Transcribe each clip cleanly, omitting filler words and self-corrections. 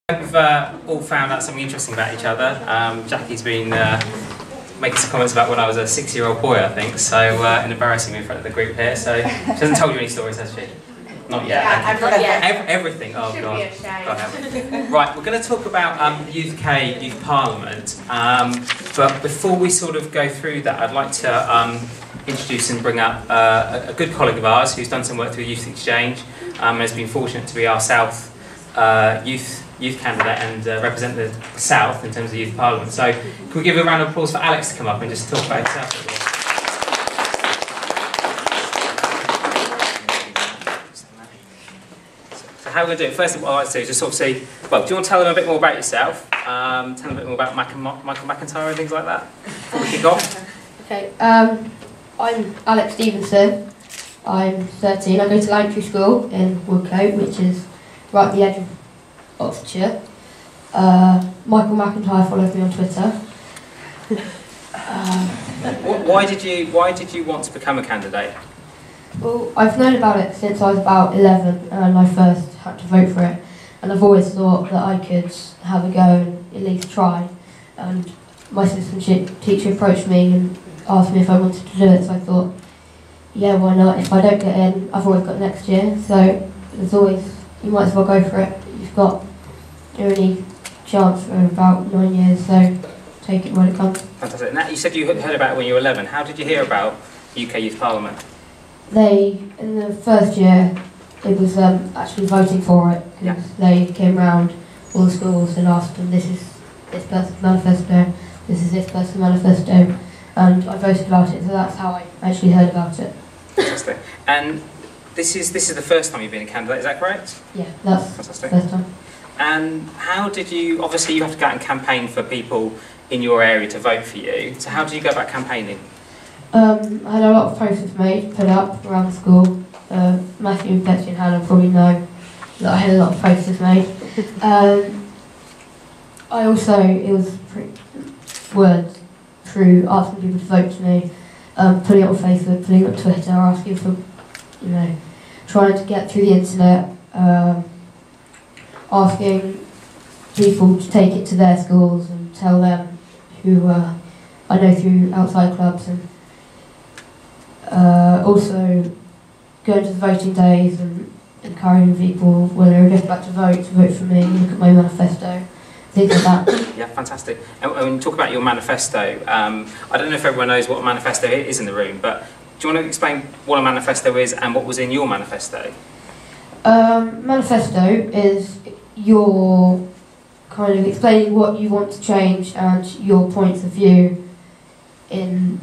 We've all found out something interesting about each other. Jackie's been making some comments about when I was a 6-year-old boy, I think, so and embarrassing me in front of the group here. So she hasn't told you any stories, has she? Not yet. Yeah, not yet. Everything. Oh Should God. Be ashamed. Right, we're going to talk about UK Youth Parliament, but before we sort of go through that, I'd like to introduce and bring up a good colleague of ours who's done some work through Youth Xchange, has been fortunate to be our South youth candidate and represent the South in terms of Youth Parliament. So can we give a round of applause for Alex to come up and just talk about himself a bit? So how we're going to do it, first of all, I'd like to do is just sort of say, well, do you want to tell them a bit more about yourself? Tell them a bit more about Michael McIntyre and things like that before we kick off? Okay, I'm Alex Stevenson. I'm 13. I go to Langtree School in Woodcote, which is right at the edge of Oxfordshire. Michael McIntyre follows me on Twitter. Why did you want to become a candidate? Well, I've known about it since I was about 11 and I first had to vote for it, and I've always thought that I could have a go and at least try. And my citizenship teacher approached me and asked me if I wanted to do it, so I thought, yeah, why not? If I don't get in, I've always got next year, so there's always, you might as well go for it. You've got your only chance for about 9 years, so take it when it comes. Fantastic. Now, you said you heard about it when you were 11. How did you hear about UK Youth Parliament? In the first year, it was actually voting for it, because they came round all the schools and asked them, this is this person's manifesto, this is this person's manifesto, and I voted about it, so that's how I actually heard about it. Fantastic. And this is the first time you've been a candidate, is that correct? Yeah, that's fantastic. The first time. And how did you, obviously you have to go out and campaign for people in your area to vote for you, so how did you go about campaigning? I had a lot of posters made, put up around the school. Matthew, Betsy and Hannah probably know that I had a lot of posters made. I also, it was words through asking people to vote to me, putting it on Facebook, putting it on Twitter, asking for, you know, trying to get through the internet, asking people to take it to their schools and tell them who I know through outside clubs, and also going to the voting days and encouraging people when they're just about to vote for me, look at my manifesto, things like that. Yeah, fantastic. And when you talk about your manifesto, I don't know if everyone knows what a manifesto is in the room, but do you want to explain what a manifesto is and what was in your manifesto? Manifesto is your kind of explaining what you want to change and your points of view in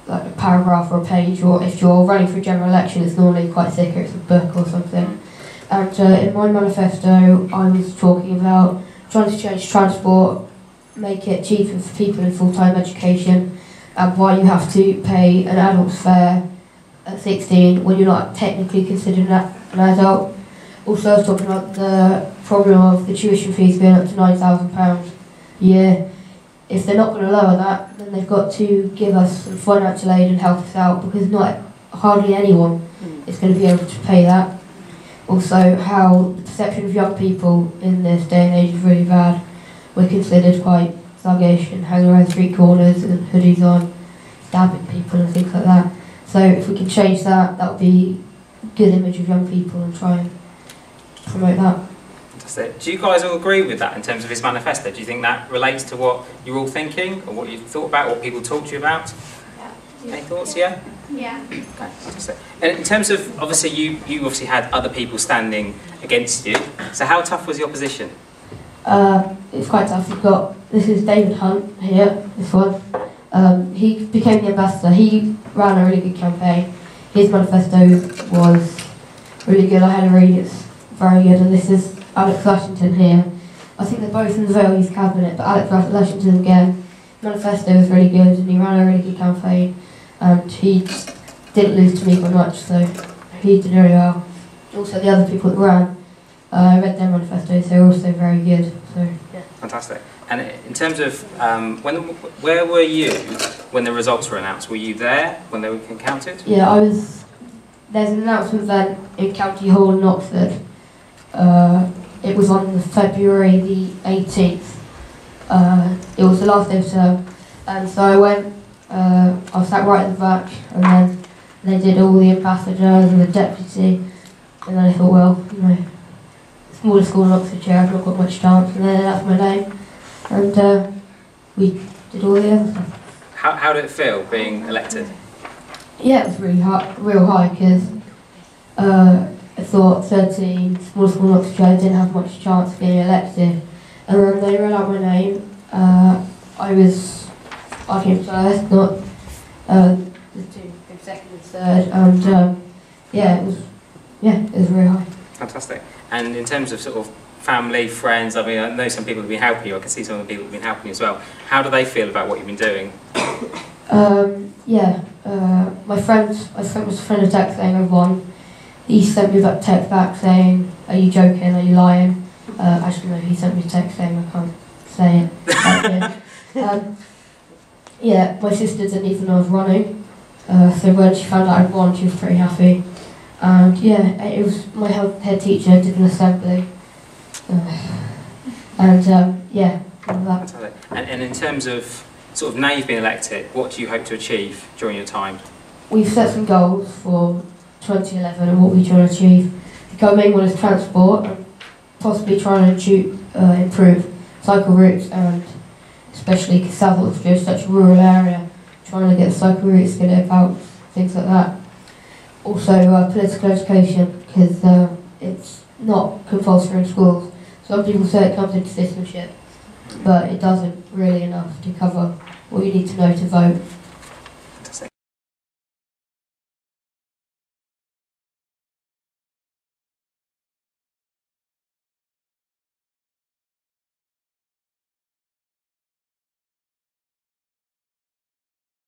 like a paragraph or a page, or if you're running for a general election, it's normally quite thicker, it's a book or something. And in my manifesto, I was talking about trying to change transport, make it cheaper for people in full-time education, and why you have to pay an adult's fare at 16 when you're not technically considered an adult. Also, I was talking about the problem of the tuition fees being up to £9,000 a year. If they're not going to lower that, then they've got to give us some financial aid and help us out, because not hardly anyone is going to be able to pay that. Also, how the perception of young people in this day and age is really bad. We're considered quite thuggish and hanging around street corners and hoodies on, stabbing people and things like that. So if we can change that, that would be a good image of young people and try and promote that. Do you guys all agree with that in terms of his manifesto? Do you think that relates to what you're all thinking, or what you thought about, what people talked to you about? Yeah. Any thoughts? Yeah? Yeah. Okay, fantastic. And in terms of, obviously you obviously had other people standing against you, so how tough was your position? It's quite tough. You've got, this is David Hunt here, this one. He became the ambassador. He ran a really good campaign. His manifesto was really good. I had a read, it's very good. And this is Alex Lushington here. I think they're both in the Vale Youth Cabinet, but Alex Lushington again, manifesto was really good and he ran a really good campaign, and he didn't lose to me by much, so he did very well. Also the other people that ran, I read their manifestos, they were also very good. So yeah. Fantastic. And in terms of, where were you when the results were announced? Were you there when they were counted? Yeah, I was. There's an announcement then in County Hall in Oxford. it was on February the 18th. It was the last day of term, and so I went. I sat right at the back, and then they did all the ambassadors and the deputy, and then I thought, well, you know, smaller school in Oxfordshire, I've not got much chance, and then that's my name, and we did all the other stuff. How did it feel being elected? Yeah, it was really high, real high, because I thought 13, small school in Oxfordshire, didn't have much chance of being elected, and then they read out my name. I came first, not the two came second and third, and yeah, it was really high. Fantastic. And in terms of sort of family, friends, I mean, I know some people have been helping you. I can see some of the people have been helping you as well. How do they feel about what you've been doing? My friend was a friend of text saying I won. He sent me that text back saying, "Are you joking? Are you lying?" Actually, no, he sent me a text saying I can't say it. Yeah, my sister didn't even know I was running, so when she found out I'd won, she was pretty happy. And yeah, it was my head teacher did an assembly, yeah, all that. Fantastic. And in terms of sort of now you've been elected, what do you hope to achieve during your time? We've set some goals for 2011 and what we're trying to achieve. The main one is transport, and possibly trying to improve cycle routes, and especially because South Oxfordshire is such a rural area, trying to get cycle routes, get it about, things like that. Also political education, because it's not compulsory in schools. Some people say it comes into citizenship, but it doesn't really enough to cover what you need to know to vote.